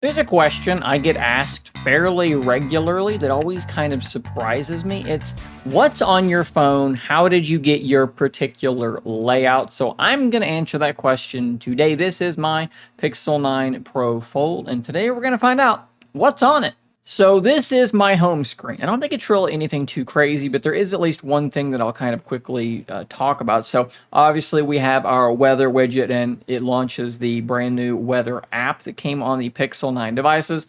There's a question I get asked fairly regularly that always kind of surprises me. It's what's on your phone? How did you get your particular layout? So I'm going to answer that question today. This is my Pixel 9 Pro Fold, and today we're going to find out what's on it. So this is my home screen. I don't think it's really anything too crazy, but there is at least one thing that I'll kind of quickly talk about. So obviously we have our weather widget, and it launches the brand new weather app that came on the Pixel 9 devices.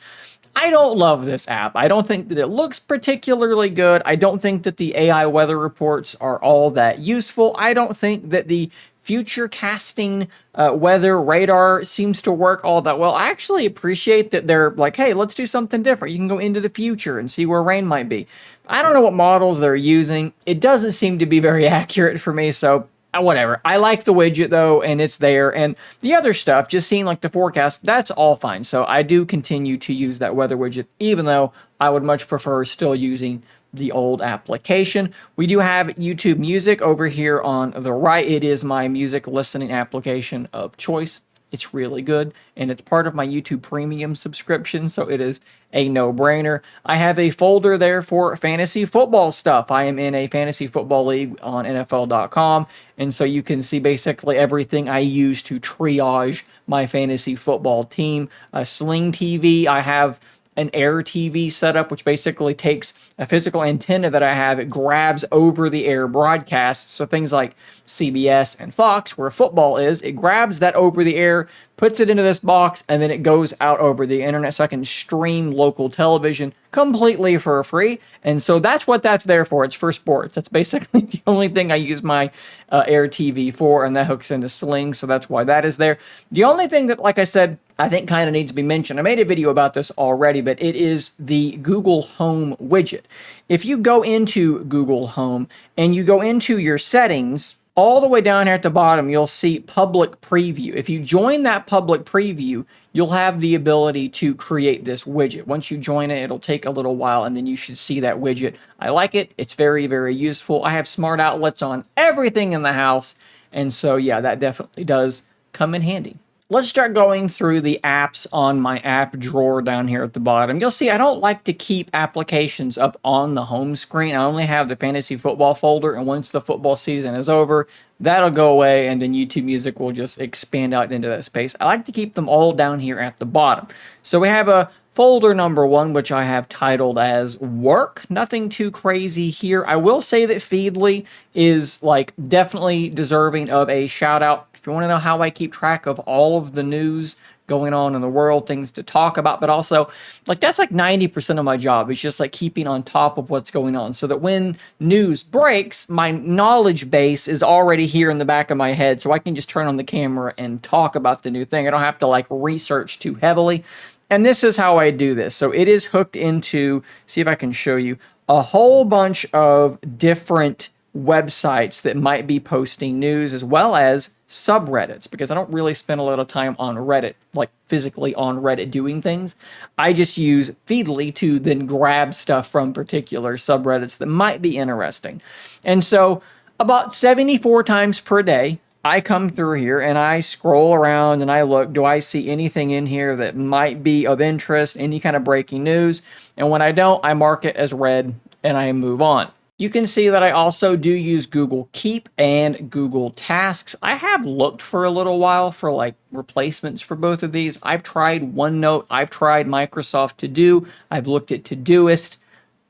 I don't love this app. I don't think that it looks particularly good. I don't think that the AI weather reports are all that useful. I don't think that the future casting weather radar seems to work all that well. I actually appreciate that they're like, hey, let's do something different. You can go into the future and see where rain might be. I don't know what models they're using. It doesn't seem to be very accurate for me, so whatever. I like the widget though, and it's there. And the other stuff, just seeing like the forecast, that's all fine. So I do continue to use that weather widget, even though I would much prefer still using the old application. We do have YouTube Music over here on the right. It is my music listening application of choice. It's really good, and it's part of my YouTube Premium subscription, so it is a no-brainer. I have a folder there for fantasy football stuff. I am in a fantasy football league on NFL.com, and so you can see basically everything I use to triage my fantasy football team. Sling TV, I have an Air TV setup, which basically takes a physical antenna that I have, it grabs over the air broadcast. So things like CBS and Fox, where football is, it grabs that over the air, puts it into this box, and then it goes out over the internet so I can stream local television completely for free. And so that's what that's there for. It's for sports. That's basically the only thing I use my Air TV for, and that hooks into Sling, so that's why that is there. The only thing that, like I said, I think kind of needs to be mentioned, I made a video about this already, but it is the Google Home widget. If you go into Google Home and you go into your settings, all the way down here at the bottom, you'll see public preview. If you join that public preview, you'll have the ability to create this widget. Once you join it, it'll take a little while, and then you should see that widget. I like it. It's very, very useful. I have smart outlets on everything in the house, and so yeah, that definitely does come in handy. Let's start going through the apps on my app drawer down here at the bottom. You'll see I don't like to keep applications up on the home screen. I only have the fantasy football folder, and once the football season is over, that'll go away, and then YouTube Music will just expand out into that space. I like to keep them all down here at the bottom. So we have a folder number 1, which I have titled as work. Nothing too crazy here. I will say that Feedly is like definitely deserving of a shout out. If you want to know how I keep track of all of the news going on in the world, things to talk about, but also like that's like 90% of my job. It's just like keeping on top of what's going on so that when news breaks, my knowledge base is already here in the back of my head, so I can just turn on the camera and talk about the new thing. I don't have to like research too heavily. And this is how I do this. So it is hooked into, see if I can show you, a whole bunch of different websites that might be posting news, as well as subreddits, because I don't really spend a lot of time on Reddit, like physically on Reddit doing things. I just use Feedly to then grab stuff from particular subreddits that might be interesting. And so about 74 times per day, I come through here and I scroll around and I look, do I see anything in here that might be of interest, any kind of breaking news? And when I don't, I mark it as read and I move on. You can see that I also do use Google Keep and Google Tasks. I have looked for a little while for like replacements for both of these. I've tried OneNote, I've tried Microsoft To Do, I've looked at Todoist,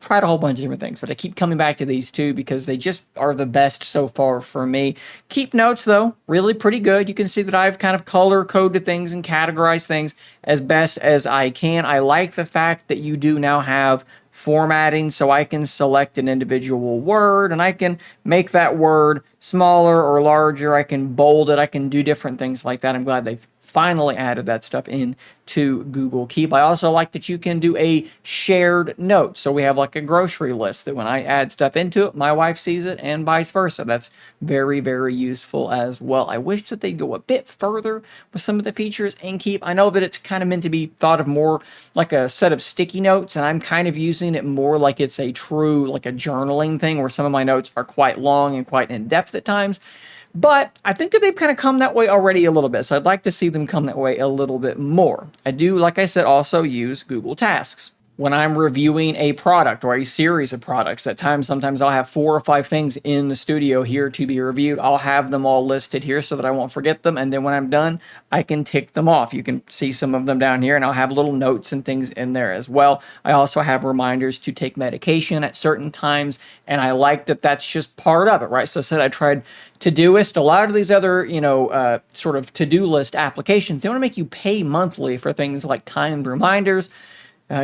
tried a whole bunch of different things, but I keep coming back to these two because they just are the best so far for me. Keep Notes, though, really pretty good. You can see that I've kind of color-coded things and categorized things as best as I can. I like the fact that you do now have formatting, so I can select an individual word and I can make that word smaller or larger. I can bold it. I can do different things like that. I'm glad they've finally added that stuff in to Google Keep. I also like that you can do a shared note. So we have like a grocery list that when I add stuff into it, my wife sees it and vice versa. That's very, very useful as well. I wish that they'd go a bit further with some of the features in Keep. I know that it's kind of meant to be thought of more like a set of sticky notes, and I'm kind of using it more like it's a true, like a journaling thing where some of my notes are quite long and quite in depth at times. But I think that they've kind of come that way already a little bit. So I'd like to see them come that way a little bit more. I do, like I said, also use Google Tasks. When I'm reviewing a product or a series of products, at times, sometimes I'll have 4 or 5 things in the studio here to be reviewed. I'll have them all listed here so that I won't forget them. And then when I'm done, I can tick them off. You can see some of them down here, and I'll have little notes and things in there as well. I also have reminders to take medication at certain times, and I like that that's just part of it, right? So I said I tried Todoist. A lot of these other, sort of to-do list applications, they want to make you pay monthly for things like timed reminders.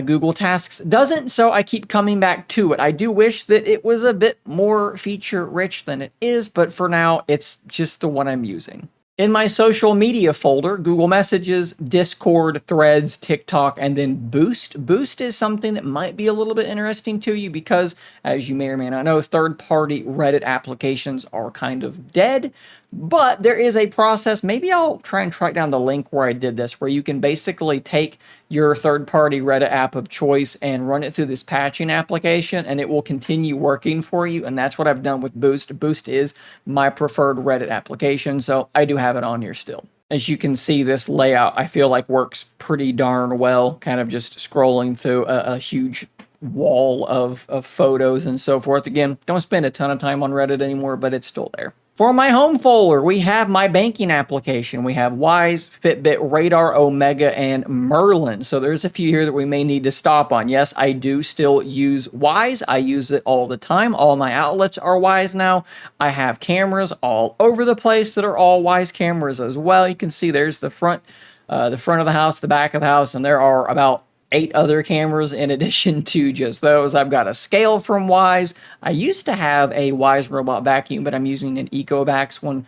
Google Tasks doesn't, so I keep coming back to it. I do wish that it was a bit more feature-rich than it is, but for now, it's just the one I'm using. In my social media folder, Google Messages, Discord, Threads, TikTok, and then Boost. Boost is something that might be a little bit interesting to you because, as you may or may not know, third-party Reddit applications are kind of dead. But there is a process, maybe I'll try and track down the link where I did this, where you can basically take your third-party Reddit app of choice and run it through this patching application, and it will continue working for you, and that's what I've done with Boost. Boost is my preferred Reddit application, so I do have it on here still. As you can see, this layout, I feel like works pretty darn well, kind of just scrolling through a huge wall of photos and so forth. Again, don't spend a ton of time on Reddit anymore, but it's still there. For my home folder, we have my banking application. We have Wise, Fitbit, Radar, Omega, and Merlin. So there's a few here that we may need to stop on. Yes, I do still use Wise. I use it all the time. All my outlets are Wise now. I have cameras all over the place that are all Wise cameras as well. You can see there's the front of the house, the back of the house, and there are about 8 other cameras in addition to just those. I've got a scale from Wise. I used to have a Wise robot vacuum, but I'm using an EcoVax one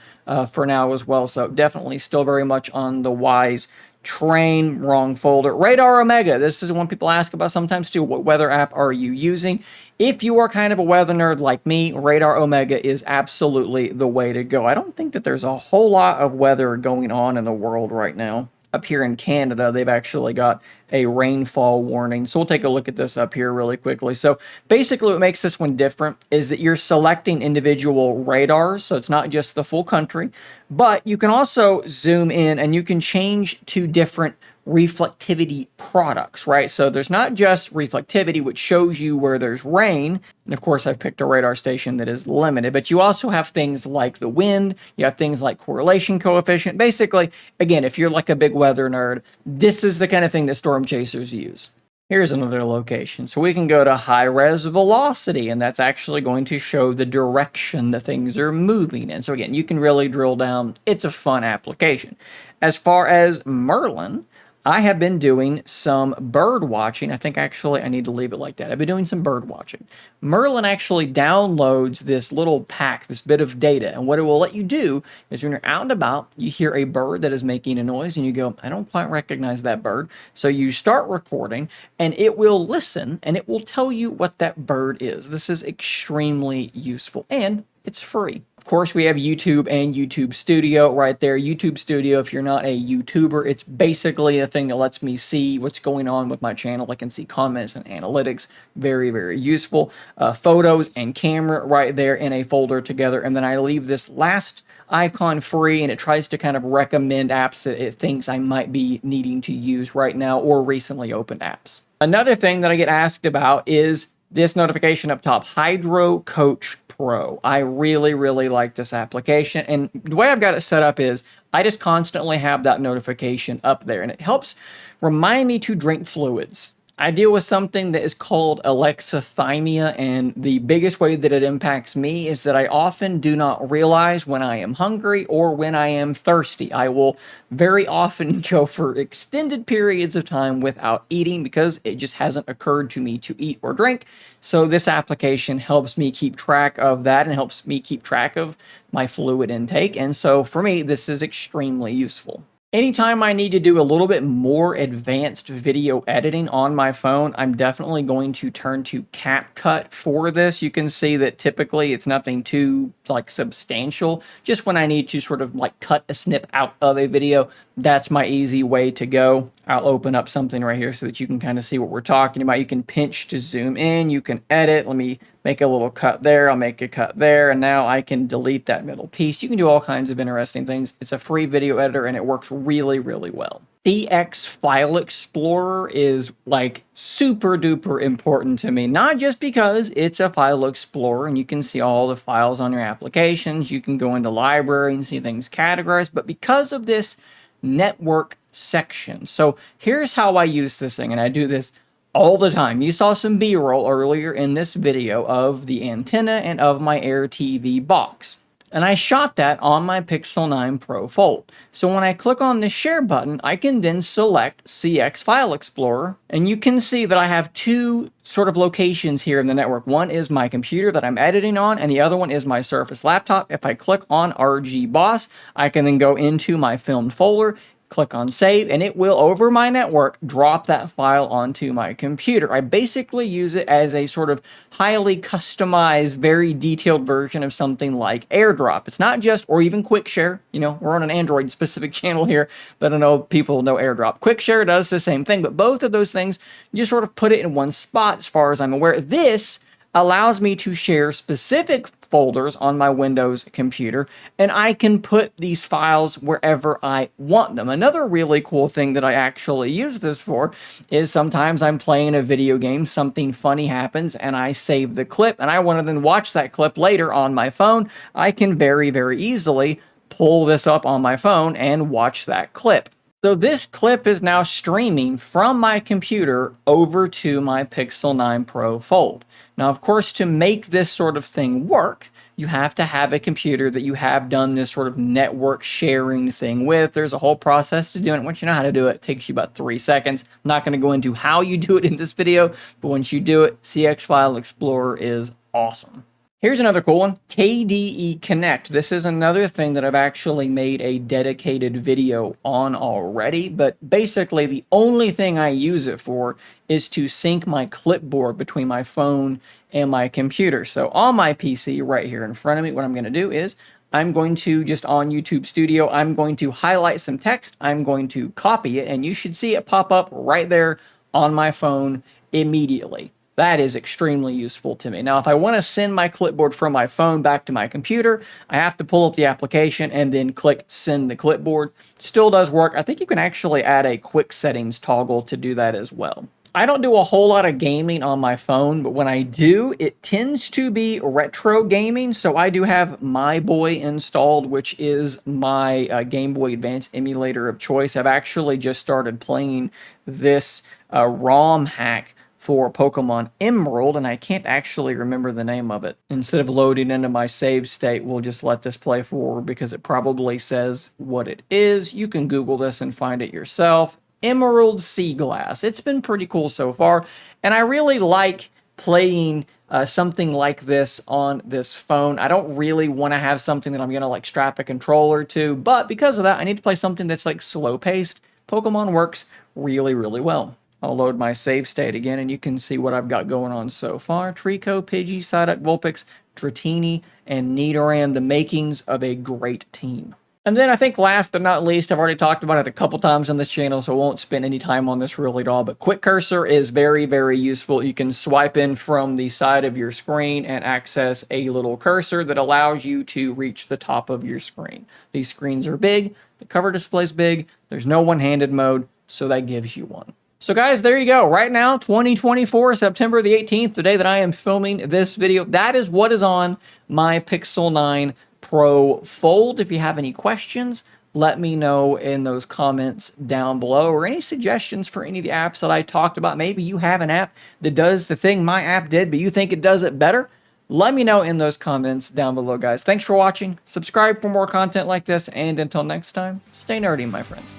for now as well. So definitely still very much on the Wise train. Wrong folder. Radar Omega. This is one people ask about sometimes too. What weather app are you using? If you are kind of a weather nerd like me, Radar Omega is absolutely the way to go. I don't think that there's a whole lot of weather going on in the world right now. Up here in Canada, they've actually got a rainfall warning. So we'll take a look at this up here really quickly. So basically what makes this one different is that you're selecting individual radars. So it's not just the full country, but you can also zoom in and you can change to different reflectivity products, right? So there's not just reflectivity, which shows you where there's rain. And of course, I've picked a radar station that is limited, but you also have things like the wind. You have things like correlation coefficient. Basically, again, if you're like a big weather nerd, this is the kind of thing that storm chasers use. Here's another location. So we can go to high-res velocity, and that's actually going to show the direction the things are moving in. So again, you can really drill down. It's a fun application. As far as Merlin, I have been doing some bird watching. I think actually I need to leave it like that. I've been doing some bird watching. Merlin actually downloads this little pack, this bit of data. And what it will let you do is when you're out and about, you hear a bird that is making a noise and you go, I don't quite recognize that bird. So you start recording and it will listen and it will tell you what that bird is. This is extremely useful and it's free. Of course, we have YouTube and YouTube Studio right there. YouTube Studio, if you're not a YouTuber, it's basically a thing that lets me see what's going on with my channel. I can see comments and analytics. Very, very useful. Photos and camera right there in a folder together. And then I leave this last icon free, and it tries to kind of recommend apps that it thinks I might be needing to use right now or recently opened apps. Another thing that I get asked about is this notification up top, Hydro Coach Pro. I really, really like this application. And the way I've got it set up is I just constantly have that notification up there. And it helps remind me to drink fluids. I deal with something that is called alexithymia, and the biggest way that it impacts me is that I often do not realize when I am hungry or when I am thirsty. I will very often go for extended periods of time without eating because it just hasn't occurred to me to eat or drink. So this application helps me keep track of that and helps me keep track of my fluid intake. And so for me, this is extremely useful. Anytime I need to do a little bit more advanced video editing on my phone, I'm definitely going to turn to CapCut for this. You can see that typically it's nothing too substantial. Just when I need to sort of cut a snip out of a video, that's my easy way to go. I'll open up something right here so that you can kind of see what we're talking about. You can pinch to zoom in, you can edit. Let me make a little cut there, I'll make a cut there, and now I can delete that middle piece. You can do all kinds of interesting things. It's a free video editor and it works really, really well. CX File Explorer is like super duper important to me, not just because it's a file explorer and you can see all the files on your applications, you can go into library and see things categorized, but because of this network section. So here's how I use this thing, and I do this all the time. You saw some B-roll earlier in this video of the antenna and of my Air TV box. And I shot that on my Pixel 9 Pro Fold. So when I click on the share button, I can then select CX File Explorer, and you can see that I have two sort of locations here in the network. One is my computer that I'm editing on, and the other one is my Surface laptop. If I click on RG Boss, I can then go into my filmed folder, click on save, and it will, over my network, drop that file onto my computer. I basically use it as a sort of highly customized, very detailed version of something like AirDrop. It's not just, or even QuickShare. You know, we're on an Android specific channel here, but I know people know AirDrop. QuickShare does the same thing, but both of those things, you sort of put it in one spot as far as I'm aware. This allows me to share specific folders on my Windows computer, and I can put these files wherever I want them. Another really cool thing that I actually use this for is sometimes I'm playing a video game, something funny happens, and I save the clip, and I want to then watch that clip later on my phone. I can very, very easily pull this up on my phone and watch that clip. So this clip is now streaming from my computer over to my Pixel 9 Pro Fold. Now, of course, to make this sort of thing work, you have to have a computer that you have done this sort of network sharing thing with. There's a whole process to doing it. Once you know how to do it, it takes you about 3 seconds. I'm not going to go into how you do it in this video, but once you do it, CX File Explorer is awesome. Here's another cool one, KDE Connect. This is another thing that I've actually made a dedicated video on already, but basically the only thing I use it for is to sync my clipboard between my phone and my computer. So on my PC right here in front of me, what I'm going to do is I'm going to, just on YouTube Studio, I'm going to highlight some text, I'm going to copy it, and you should see it pop up right there on my phone immediately. That is extremely useful to me. Now, if I want to send my clipboard from my phone back to my computer, I have to pull up the application and then click Send the Clipboard. Still does work. I think you can actually add a quick settings toggle to do that as well. I don't do a whole lot of gaming on my phone, but when I do, it tends to be retro gaming. So I do have My Boy installed, which is my Game Boy Advance emulator of choice. I've actually just started playing this ROM hack for Pokemon Emerald, and I can't actually remember the name of it. Instead of loading into my save state, we'll just let this play forward because it probably says what it is. You can Google this and find it yourself. Emerald Sea Glass. It's been pretty cool so far, and I really like playing something like this on this phone. I don't really want to have something that I'm going to like strap a controller to, but because of that, I need to play something that's like slow-paced. Pokemon works really, really well. I'll load my save state again, and you can see what I've got going on so far. Trico, Pidgey, Psyduck, Vulpix, Dratini, and Nidoran, the makings of a great team. And then I think last but not least, I've already talked about it a couple times on this channel, so I won't spend any time on this really at all, but Quick Cursor is very, very useful. You can swipe in from the side of your screen and access a little cursor that allows you to reach the top of your screen. These screens are big, the cover display's big, there's no one-handed mode, so that gives you one. So guys, there you go. Right now, 2024, September the 18th, the day that I am filming this video, that is what is on my Pixel 9 Pro Fold. If you have any questions, let me know in those comments down below, or any suggestions for any of the apps that I talked about. Maybe you have an app that does the thing my app did, but you think it does it better. Let me know in those comments down below, guys. Thanks for watching. Subscribe for more content like this, and until next time, stay nerdy, my friends.